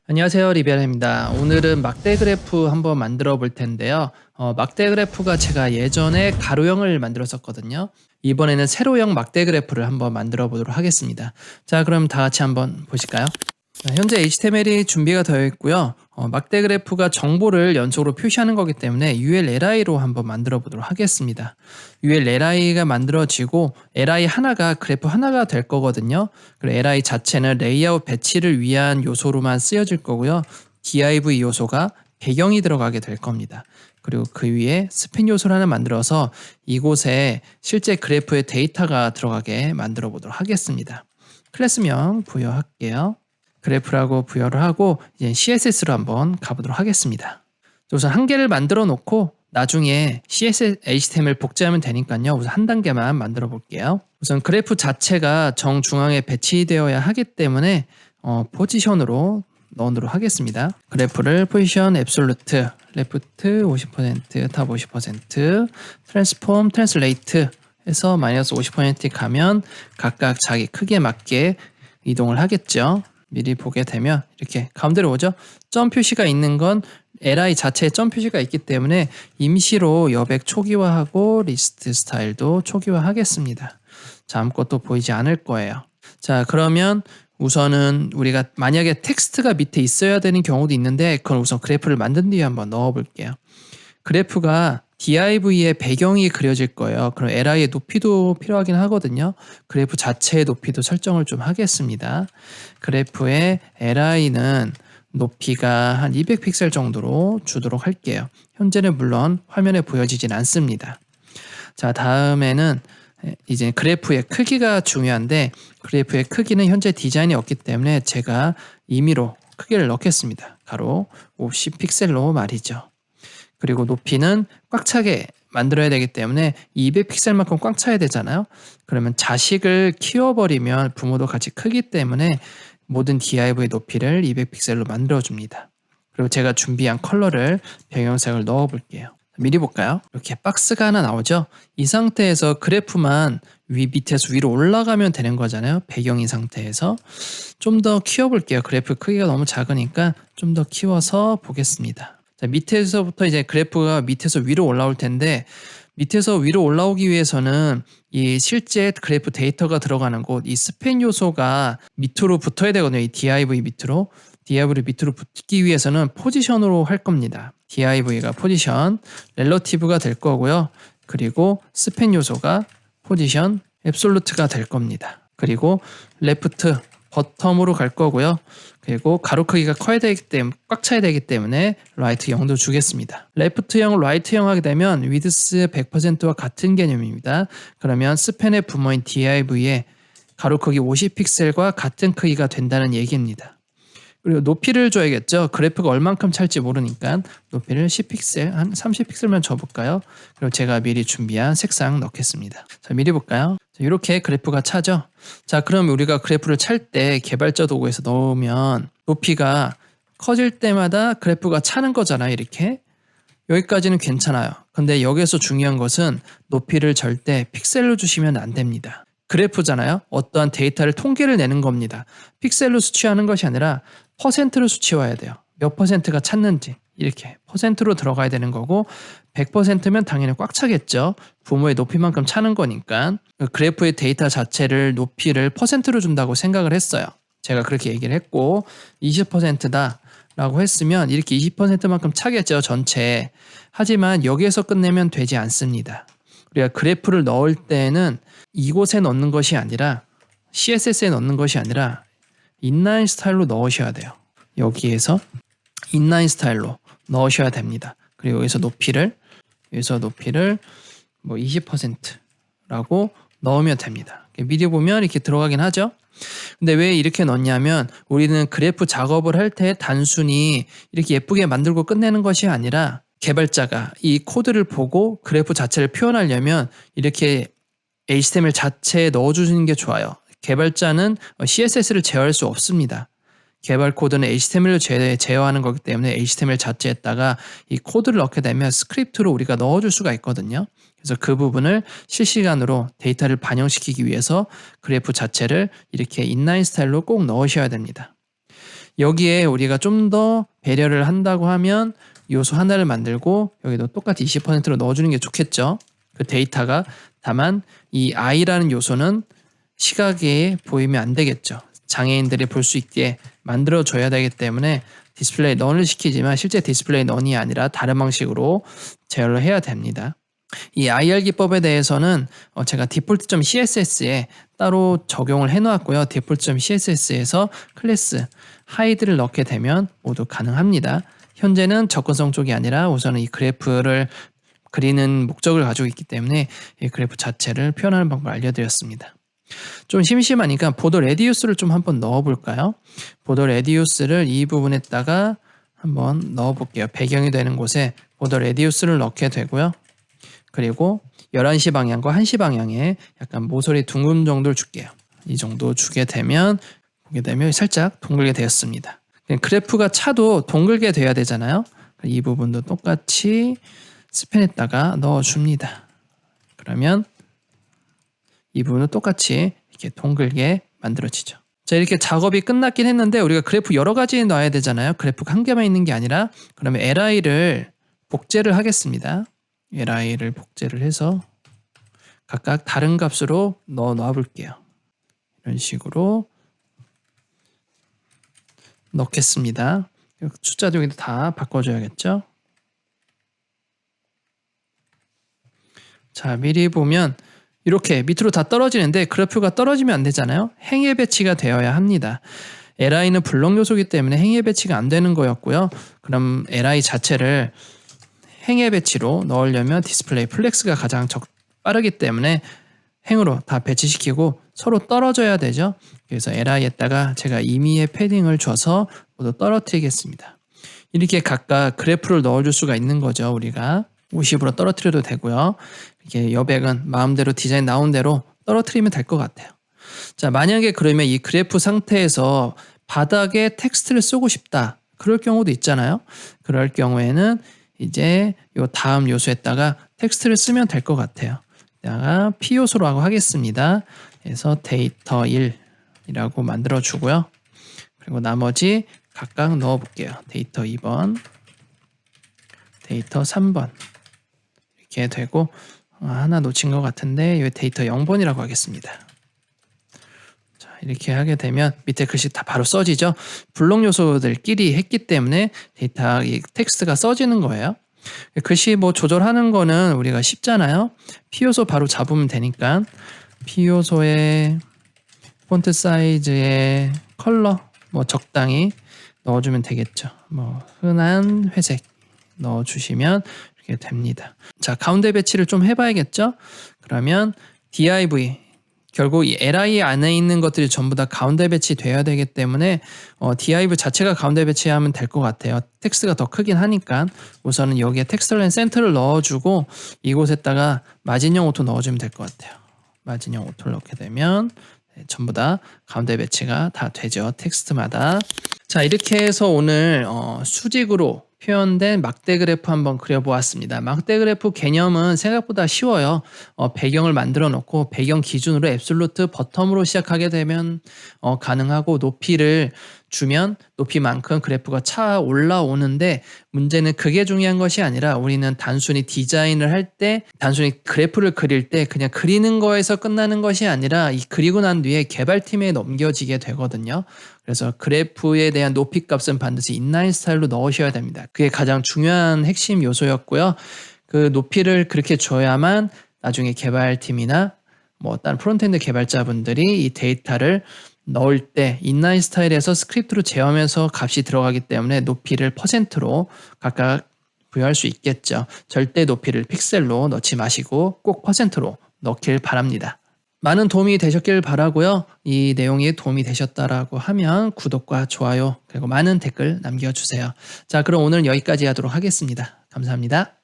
안녕하세요, 리베라입니다. 오늘은 막대 그래프 한번 만들어 볼 텐데요. 막대 그래프가 제가 예전에 가로형을 만들었었거든요. 이번에는 세로형 막대 그래프를 한번 만들어 보도록 하겠습니다. 자, 그럼 다 같이 한번 보실까요? 자, 현재 HTML이 준비가 되어 있고요. 막대 그래프가 정보를 연속으로 표시하는 거기 때문에 ULLI로 한번 만들어 보도록 하겠습니다. ULLI가 만들어지고 LI 하나가 그래프 하나가 될 거거든요. 그리고 LI 자체는 레이아웃 배치를 위한 요소로만 쓰여질 거고요. div 요소가 배경이 들어가게 될 겁니다. 그리고 그 위에 스팬 요소를 하나 만들어서 이곳에 실제 그래프의 데이터가 들어가게 만들어 보도록 하겠습니다. 클래스명 부여할게요. 그래프라고 부여를 하고 이제 CSS로 한번 가보도록 하겠습니다. 우선 한 개를 만들어 놓고 나중에 CSS, HTML 복제하면 되니까요. 우선 한 단계만 만들어 볼게요. 우선 그래프 자체가 정중앙에 배치되어야 하기 때문에 포지션으로 넣도록 하겠습니다. 그래프를 포지션 앱솔루트, 레프트 50%, 탑 50%, 트랜스폼, 트랜슬레이트 해서 마이너스 50% 가면 각각 자기 크기에 맞게 이동을 하겠죠. 미리 보게 되면 이렇게 가운데로 오죠. 점 표시가 있는 건 li 자체에 점 표시가 있기 때문에 임시로 여백 초기화하고 리스트 스타일도 초기화하겠습니다. 자, 아무것도 보이지 않을 거예요. 자, 그러면 우선은 우리가 만약에 텍스트가 밑에 있어야 되는 경우도 있는데 그건 우선 그래프를 만든 뒤에 한번 넣어 볼게요. 그래프가 div의 배경이 그려질 거예요. 그럼 li의 높이도 필요하긴 하거든요. 그래프 자체의 높이도 설정을 좀 하겠습니다. 그래프의 li는 높이가 한 200픽셀 정도로 주도록 할게요. 현재는 물론 화면에 보여지진 않습니다. 자, 다음에는 이제 그래프의 크기가 중요한데 그래프의 크기는 현재 디자인이 없기 때문에 제가 임의로 크기를 넣겠습니다. 가로 50픽셀로 말이죠. 그리고 높이는 꽉 차게 만들어야 되기 때문에 200픽셀만큼 꽉 차야 되잖아요. 그러면 자식을 키워버리면 부모도 같이 크기 때문에 모든 div의 높이를 200픽셀로 만들어줍니다. 그리고 제가 준비한 컬러를 배경색을 넣어볼게요. 미리 볼까요? 이렇게 박스가 하나 나오죠? 이 상태에서 그래프만 밑에서 위로 올라가면 되는 거잖아요. 배경인 상태에서. 좀 더 키워볼게요. 그래프 크기가 너무 작으니까 좀 더 키워서 보겠습니다. 자, 밑에서부터 이제 그래프가 밑에서 위로 올라올 텐데 밑에서 위로 올라오기 위해서는 이 실제 그래프 데이터가 들어가는 곳, 이 스팬 요소가 밑으로 붙어야 되거든요. 이 div 밑으로. div를 밑으로 붙기 위해서는 포지션으로 할 겁니다. div가 포지션, 렐러티브가 될 거고요. 그리고 스팬 요소가 포지션, 앱솔루트가 될 겁니다. 그리고 레프트, 버텀으로 갈 거고요. 그리고 가로 크기가 커야 되기 때문에 꽉 차야 되기 때문에 라이트 0도 주겠습니다. 레프트 0, 라이트 0 하게 되면 위드스 100%와 같은 개념입니다. 그러면 스팬의 부모인 div의 가로 크기 50픽셀과 같은 크기가 된다는 얘기입니다. 그리고 높이를 줘야겠죠. 그래프가 얼만큼 찰지 모르니까 높이를 10픽셀, 한 30픽셀만 줘볼까요? 그리고 제가 미리 준비한 색상 넣겠습니다. 자, 미리 볼까요? 자, 이렇게 그래프가 차죠. 자, 그럼 우리가 그래프를 찰 때 개발자 도구에서 넣으면 높이가 커질 때마다 그래프가 차는 거잖아요. 이렇게. 여기까지는 괜찮아요. 근데 여기서 중요한 것은 높이를 절대 픽셀로 주시면 안 됩니다. 그래프잖아요. 어떠한 데이터를 통계를 내는 겁니다. 픽셀로 수치하는 것이 아니라 퍼센트로 수치해야 돼요. 몇 퍼센트가 찼는지 이렇게 퍼센트로 들어가야 되는 거고 100%면 당연히 꽉 차겠죠. 부모의 높이만큼 차는 거니까 그래프의 데이터 자체를 높이를 퍼센트로 준다고 생각을 했어요. 제가 그렇게 얘기를 했고 20%다 라고 했으면 이렇게 20%만큼 차겠죠. 전체. 하지만 여기에서 끝내면 되지 않습니다. 우리가 그래프를 넣을 때는 이곳에 넣는 것이 아니라 CSS에 넣는 것이 아니라 인라인 스타일로 넣으셔야 돼요. 여기에서 인라인 스타일로 넣으셔야 됩니다. 그리고 여기서 높이를 뭐 20%라고 넣으면 됩니다. 미리 보면 이렇게 들어가긴 하죠. 근데 왜 이렇게 넣냐면 우리는 그래프 작업을 할 때 단순히 이렇게 예쁘게 만들고 끝내는 것이 아니라 개발자가 이 코드를 보고 그래프 자체를 표현하려면 이렇게 HTML 자체에 넣어주시는 게 좋아요. 개발자는 CSS를 제어할 수 없습니다. 개발 코드는 HTML로 제어하는 거기 때문에 HTML 자체에다가 이 코드를 넣게 되면 스크립트로 우리가 넣어줄 수가 있거든요. 그래서 그 부분을 실시간으로 데이터를 반영시키기 위해서 그래프 자체를 이렇게 인라인 스타일로 꼭 넣으셔야 됩니다. 여기에 우리가 좀 더 배려를 한다고 하면 요소 하나를 만들고 여기도 똑같이 20%로 넣어주는 게 좋겠죠. 그 데이터가. 다만 이 i라는 요소는 시각에 보이면 안 되겠죠. 장애인들이 볼 수 있게 만들어줘야 되기 때문에 디스플레이 넌을 시키지만 실제 디스플레이 넌이 아니라 다른 방식으로 제어를 해야 됩니다. 이 IR 기법에 대해서는 제가 default.css에 따로 적용을 해놓았고요. default.css에서 클래스 하이드를 넣게 되면 모두 가능합니다. 현재는 접근성 쪽이 아니라 우선은 이 그래프를 그리는 목적을 가지고 있기 때문에 이 그래프 자체를 표현하는 방법을 알려드렸습니다. 좀 심심하니까 보더 레디우스를 좀 한번 넣어볼까요? 보더 레디우스를 이 부분에다가 한번 넣어볼게요. 배경이 되는 곳에 보더 레디우스를 넣게 되고요. 그리고 11시 방향과 1시 방향에 약간 모서리 둥근 정도를 줄게요. 이 정도 주게 되면 보게 되면 살짝 동글게 되었습니다. 그래프가 차도 동글게 돼야 되잖아요. 이 부분도 똑같이 스펜에다가 넣어줍니다. 그러면 이 부분은 똑같이 이렇게 동글게 만들어지죠. 자, 이렇게 작업이 끝났긴 했는데 우리가 그래프 여러 가지 놔야 되잖아요. 그래프가 한 개만 있는 게 아니라 그러면 li를 복제를 하겠습니다. li를 복제를 해서 각각 다른 값으로 넣어 볼게요. 이런 식으로 넣겠습니다. 숫자도 여기도 다 바꿔줘야겠죠. 자, 미리 보면 이렇게 밑으로 다 떨어지는데 그래프가 떨어지면 안 되잖아요. 행의 배치가 되어야 합니다. li는 블록 요소이기 때문에 행의 배치가 안 되는 거였고요. 그럼 li 자체를 행의 배치로 넣으려면 디스플레이 플렉스가 가장 빠르기 때문에 행으로 다 배치시키고 서로 떨어져야 되죠. 그래서 li에다가 제가 임의의 패딩을 줘서 모두 떨어뜨리겠습니다. 이렇게 각각 그래프를 넣어줄 수가 있는 거죠. 우리가 50으로 떨어뜨려도 되고요. 이렇게 여백은 마음대로 디자인 나온 대로 떨어뜨리면 될 것 같아요. 자, 만약에 그러면 이 그래프 상태에서 바닥에 텍스트를 쓰고 싶다. 그럴 경우도 있잖아요. 그럴 경우에는 이제 요 다음 요소에다가 텍스트를 쓰면 될 것 같아요. 내가 P 요소로 하겠습니다. 그래서 데이터 1이라고 만들어 주고요. 그리고 나머지 각각 넣어 볼게요. 데이터 2번, 데이터 3번 이렇게 되고 하나 놓친 것 같은데 이 데이터 0번이라고 하겠습니다. 자, 이렇게 하게 되면 밑에 글씨 다 바로 써지죠. 블록 요소들끼리 했기 때문에 데이터 이 텍스트가 써지는 거예요. 글씨 뭐 조절하는 거는 우리가 쉽잖아요. P 요소 바로 잡으면 되니까 P 요소의 폰트 사이즈의 컬러 뭐 적당히 넣어주면 되겠죠. 뭐 흔한 회색 넣어주시면 이렇게 됩니다. 자, 가운데 배치를 좀 해봐야겠죠. 그러면 div 결국 이 li 안에 있는 것들이 전부 다 가운데 배치돼야 되기 때문에 div 자체가 가운데 배치하면 될 것 같아요. 텍스트가 더 크긴 하니까 우선은 여기에 텍스트 라인 센터를 넣어주고 이곳에다가 마진형 오토 넣어주면 될 것 같아요. 마진형 오토를 넣게 되면 전부 다 가운데 배치가 다 되죠. 텍스트마다. 자, 이렇게 해서 오늘 수직으로 표현된 막대 그래프 한번 그려보았습니다. 막대 그래프 개념은 생각보다 쉬워요. 배경을 만들어 놓고 배경 기준으로 앱솔루트 버텀으로 시작하게 되면 가능하고 높이를 주면 높이만큼 그래프가 차 올라오는데 문제는 그게 중요한 것이 아니라 우리는 단순히 디자인을 할 때 단순히 그래프를 그릴 때 그냥 그리는 거에서 끝나는 것이 아니라 이 그리고 난 뒤에 개발팀에 넘겨지게 되거든요. 그래서 그래프에 대한 높이 값은 반드시 인라인 스타일로 넣으셔야 됩니다. 그게 가장 중요한 핵심 요소였고요. 그 높이를 그렇게 줘야만 나중에 개발팀이나 뭐 다른 프론트엔드 개발자분들이 이 데이터를 넣을 때 인라인 스타일에서 스크립트로 제어하면서 값이 들어가기 때문에 높이를 퍼센트로 각각 부여할 수 있겠죠. 절대 높이를 픽셀로 넣지 마시고 꼭 퍼센트로 넣길 바랍니다. 많은 도움이 되셨길 바라고요. 이 내용이 도움이 되셨다라고 하면 구독과 좋아요 그리고 많은 댓글 남겨주세요. 자, 그럼 오늘 여기까지 하도록 하겠습니다. 감사합니다.